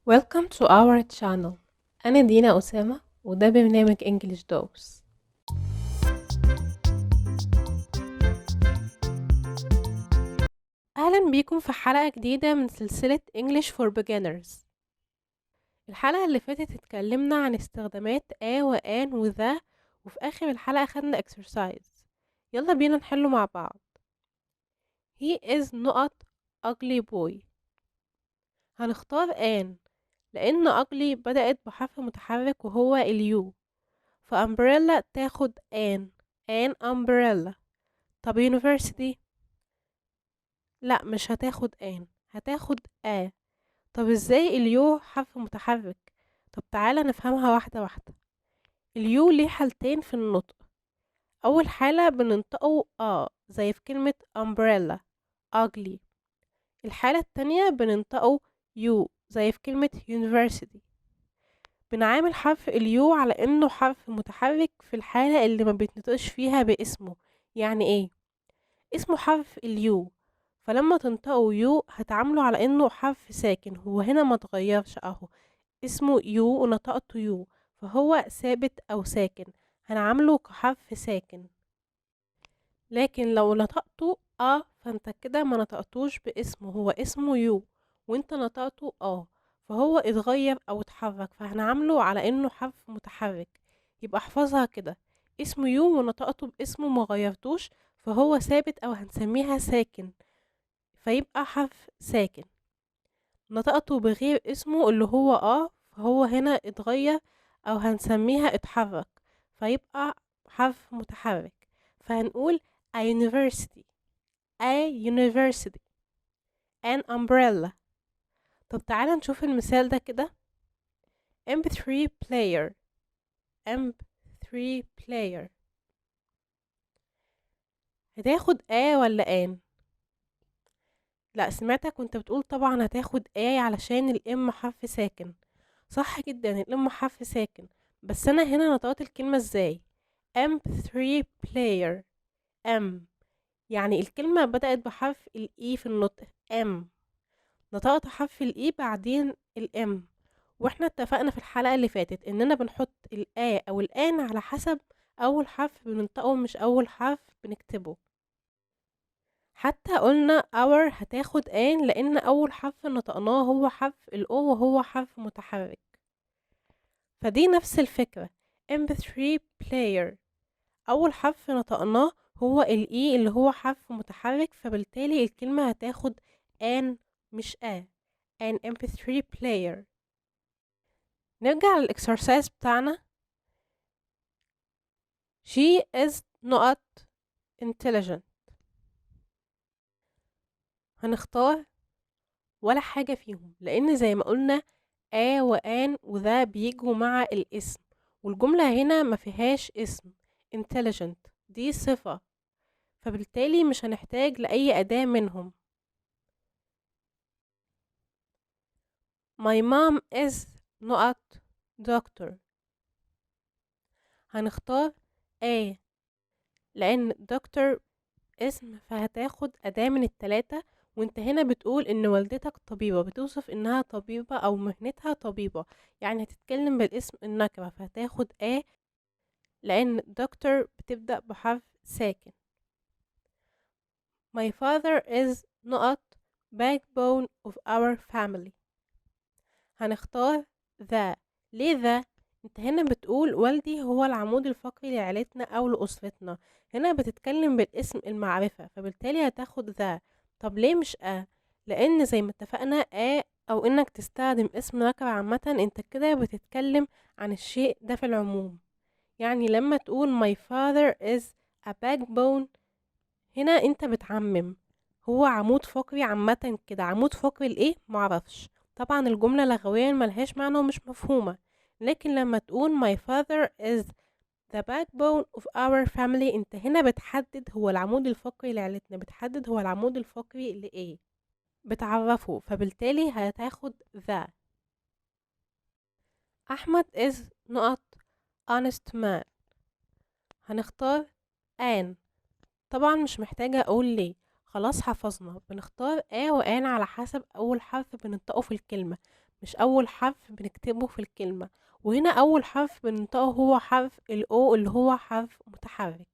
Welcome to our channel. أنا دينا أسامة وده برنامج English Dose. أهلا بيكم في حلقة جديدة من سلسلة English for Beginners. الحلقة اللي فاتت اتكلمنا عن استخدامات و an و the، وفي آخر الحلقة خدنا exercise. يلا بينا نحله مع بعض. He is not ugly boy. هنختار an لأن ugly بدأت بحرف متحرك وهو اليو، فأمبريلا تاخد an umbrella. طب university لا، مش هتاخد هتاخد طب ازاي اليو حرف متحرك؟ طب تعالى نفهمها واحدة واحدة. اليو ليه حالتين في النطق. اول حالة بننطقه زي في كلمة umbrella ugly. الحالة التانية بننطقه يو زي في كلمة university. بنعامل حرف اليو على انه حرف متحرك في الحالة اللي ما بيتنطقش فيها باسمه. يعني ايه؟ اسمه حرف اليو، فلما تنطقوا يو هتعاملوا على انه حرف ساكن. هو هنا ما تغيرش اهو، اسمه يو ونطقته يو، فهو ثابت او ساكن، هنعامله كحرف ساكن. لكن لو نطقته فانت كده ما نطقتوش باسمه، هو اسمه يو وانت نطقته فهو اتغير او اتحرك، فهنعامله على انه حرف متحرك. يبقى احفظها كده، اسمه يو ونطقته باسمه ما غيرتوش، فهو ثابت او هنسميها ساكن، فيبقى حرف ساكن. نطقته بغير اسمه اللي هو فهو هنا اتغير او هنسميها اتحرك، فيبقى حرف متحرك. فهنقول a university an umbrella. طب تعالى نشوف المثال ده كده. MP3 player هتاخد ولا ان؟ لا، سمعتك وانت بتقول طبعا هتاخد علشان الام حرف ساكن. صح جدا، الام حرف ساكن، بس انا هنا نطقت الكلمة ازاي؟ MP3 player يعني الكلمة بدأت بحرف الاي في النطق نطقت حرف الاي بعدين الام. واحنا اتفقنا في الحلقة اللي فاتت اننا بنحط او الان على حسب اول حرف بننطقه مش اول حرف بنكتبه. حتى قلنا our هتاخد لان اول حرف نطقناه هو حرف الاو وهو حرف متحرك، فدي نفس الفكرة. MP3 player اول حرف نطقناه هو الاي اللي هو حرف متحرك، فبالتالي الكلمة هتاخد مش an MP3 player. نرجع للإكسرسايز بتاعنا. she is not intelligent. هنختار ولا حاجة فيهم، لأن زي ما قلنا وآن وذا بيجوا مع الاسم، والجملة هنا ما فيهاش اسم. intelligent دي صفة، فبالتالي مش هنحتاج لأي أداة منهم. my mom is not doctor. هنختار لأن doctor اسم، فهتاخد أداة من التلاتة. وانت هنا بتقول ان والدتك طبيبة، بتوصف انها طبيبة او مهنتها طبيبة، يعني هتتكلم بالاسم النكرة، فهتاخد لأن دكتور بتبدأ بحرف ساكن. My father is not backbone of our family. هنختار the. ليه the؟ انت هنا بتقول والدي هو العمود الفقري لعيلتنا او لأسرتنا، هنا بتتكلم بالاسم المعرفة، فبالتالي هتاخد the. طب ليه مش لان زي ما اتفقنا او انك تستخدم اسم نكرة عامة انت كده بتتكلم عن الشيء ده في العموم. يعني لما تقول my father is a backbone، هنا انت بتعمم، هو عمود فقري عامة كده. عمود فقري لإيه؟ معرفش، طبعا الجملة لغويا ملهاش معنى ومش مفهومة. لكن لما تقول my father is the backbone of our family انت هنا بتحدد هو العمود الفقري لعيلتنا، بتحدد هو العمود الفقري لإيه، بتعرفه، فبالتالي هتاخد the. أحمد is not honest man. هنختار an. طبعا مش محتاجة أقول ليه، خلاص حفظنا. بنختار وآن على حسب أول حرف بننطقه في الكلمة، مش أول حرف بنكتبه في الكلمة، وهنا أول حرف بننطقه هو حرف ال O اللي هو حرف متحرك.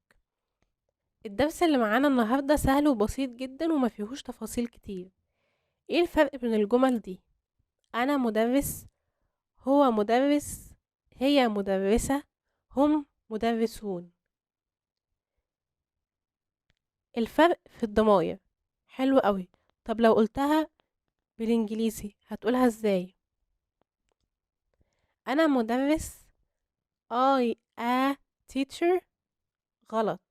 الدرس اللي معانا النهاردة سهل وبسيط جدا وما فيهوش تفاصيل كتير. ايه الفرق بين الجمل دي؟ أنا مدرس، هو مدرس، هي مدرسة، هم مدرسون. الفرق في الضماير. حلو قوي. طب لو قلتها بالإنجليزي هتقولها ازاي؟ أنا مدرس، I a teacher. غلط.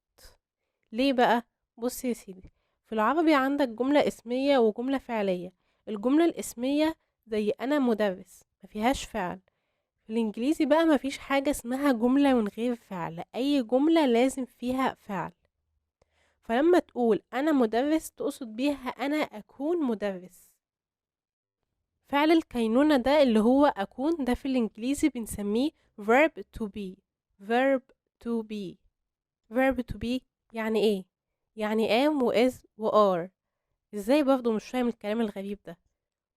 ليه بقى؟ بص يا سيدي، في العربي عندك جملة اسمية وجملة فعلية. الجملة الاسمية زي أنا مدرس مفيهاش فعل. في الإنجليزي بقى مفيش حاجة اسمها جملة من غير فعل، أي جملة لازم فيها فعل. فلما تقول أنا مدرس تقصد بيها أنا أكون مدرس. فعل الكينونة ده اللي هو أكون ده في الإنجليزي بنسميه verb to be. verb to be. verb to be يعني إيه؟ يعني am و is و are. إزاي برضه مش فاهم الكلام الغريب ده؟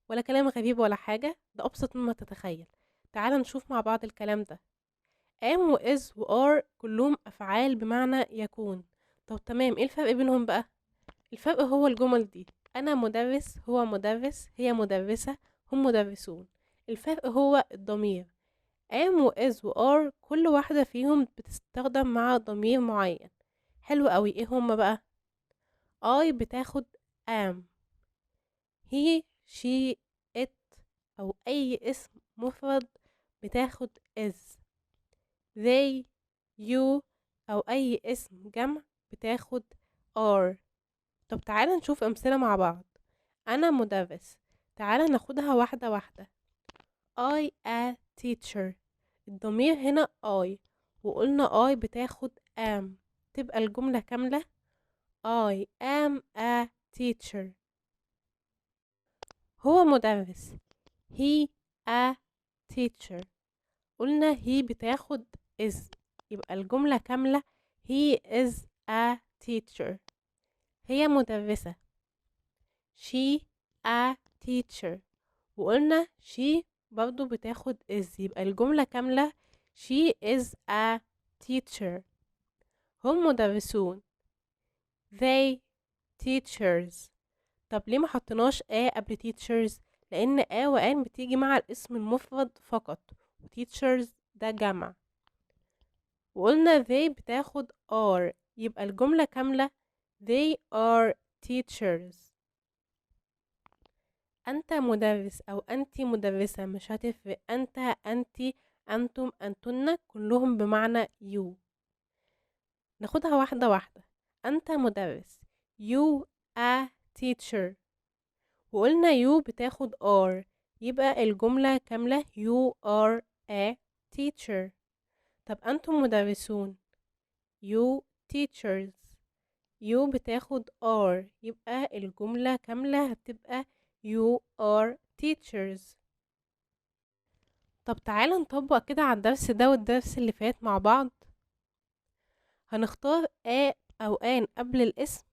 ولا كلام غريب ولا حاجة، ده أبسط مما تتخيل. تعال نشوف مع بعض الكلام ده. am و is و are كلهم أفعال بمعنى يكون. طب تمام، إيه الفرق بينهم بقى؟ الفرق هو الجمل دي. أنا مدرس، هو مدرس، هي مدرسة، هم مدرسون. الفرق هو الضمير. am و is و are كل واحدة فيهم بتستخدم مع ضمير معين. حلو قوي. ايه هما بقى؟ I بتاخد am. he she it أو أي اسم مفرد بتاخد is. they you أو أي اسم جمع بتاخد are. طب تعالى نشوف أمثلة مع بعض. أنا مدرس، تعالى ناخدها واحدة واحدة. I a teacher. الضمير هنا I، وقلنا I بتاخد am، تبقى الجملة كاملة I am a teacher. هو مدرس he a teacher. قلنا he بتاخد is، يبقى الجملة كاملة he is a teacher. هي مدرسة she a teacher، وقلنا she برضو بتاخد is، يبقى الجملة كاملة she is a teacher. هم مدرسون they teachers. طب ليه ما حطيناش a قبل teachers؟ لأن a و an بتيجي مع الاسم المفرد فقط، و teachers ده جمع. وقلنا they بتاخد are، يبقى الجملة كاملة they are teachers. أنت مدرس أو أنت مدرسة مش هتفرق، أنت أنتي أنتم أنتن كلهم بمعنى you. ناخدها واحدة واحدة. أنت مدرس you a teacher، وقلنا you بتاخد are، يبقى الجملة كاملة you are a teacher. طب أنتم مدرسون you teachers، you بتاخد are، يبقى الجملة كاملة هتبقى you are teachers. طب تعالى نطبق كده على الدرس ده والدرس اللي فات مع بعض. هنختار a أو an قبل الاسم،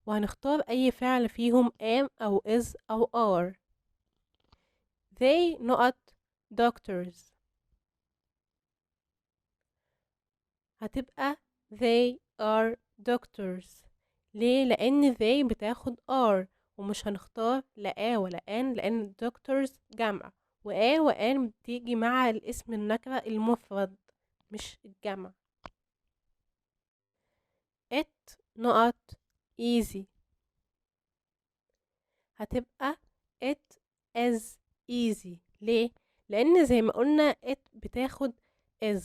وهنختار أي فعل فيهم am أو is أو are. they not doctors، هتبقى they are doctors. ليه؟ لأن they بتاخد are، ومش هنختار لا a ولا an لأن doctors جمع، و a و an بتيجي مع الاسم النكرة المفرد مش الجمع. it not easy، هتبقى it is easy. ليه؟ لأن زي ما قلنا it بتاخد is،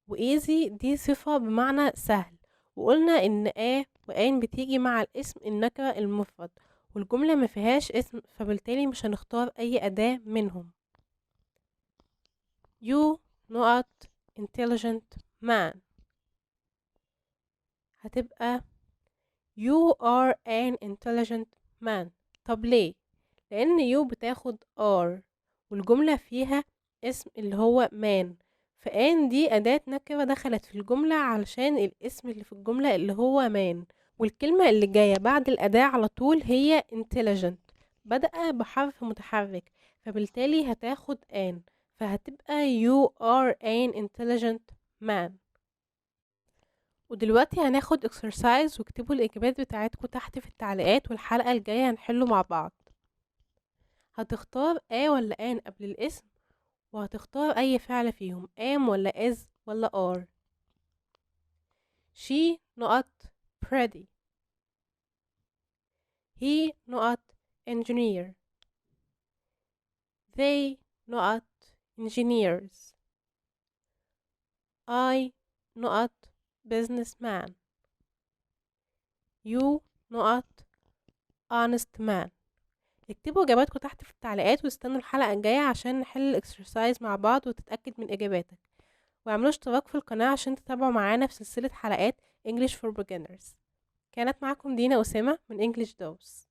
و easy دي صفة بمعنى سهل، وقلنا إن a و an بتيجي مع الاسم النكرة المفرد، والجملة ما فيهاش اسم، فبالتالي مش هنختار أي أداة منهم. you not intelligent man، هتبقى you are an intelligent man. طب ليه؟ لأن you بتاخد are، والجملة فيها اسم اللي هو man، فان دي أداة نكرة دخلت في الجملة علشان الاسم اللي في الجملة اللي هو man. والكلمة اللي جاية بعد الأداة على طول هي intelligent، بدأ بحرف متحرك، فبالتالي هتاخد an، فهتبقى you are an intelligent man. ودلوقتي هناخد exercise واكتبوا الإجابات بتاعتكم تحت في التعليقات، والحلقة الجاية هنحله مع بعض. هتختار a ولا an قبل الاسم، وهتختار أي فعل فيهم am ولا is ولا are. she not pretty. he not engineer. they not engineers. I not businessman. you not honest man. اكتبوا اجاباتكم تحت في التعليقات، واستنوا الحلقة الجاية عشان نحل الاكسرسايز مع بعض وتتأكد من اجاباتك. واعملوا اشتراك في القناة عشان تتابعوا معانا في سلسلة حلقات English for Beginners. كانت معكم دينا أسامة من English Dose.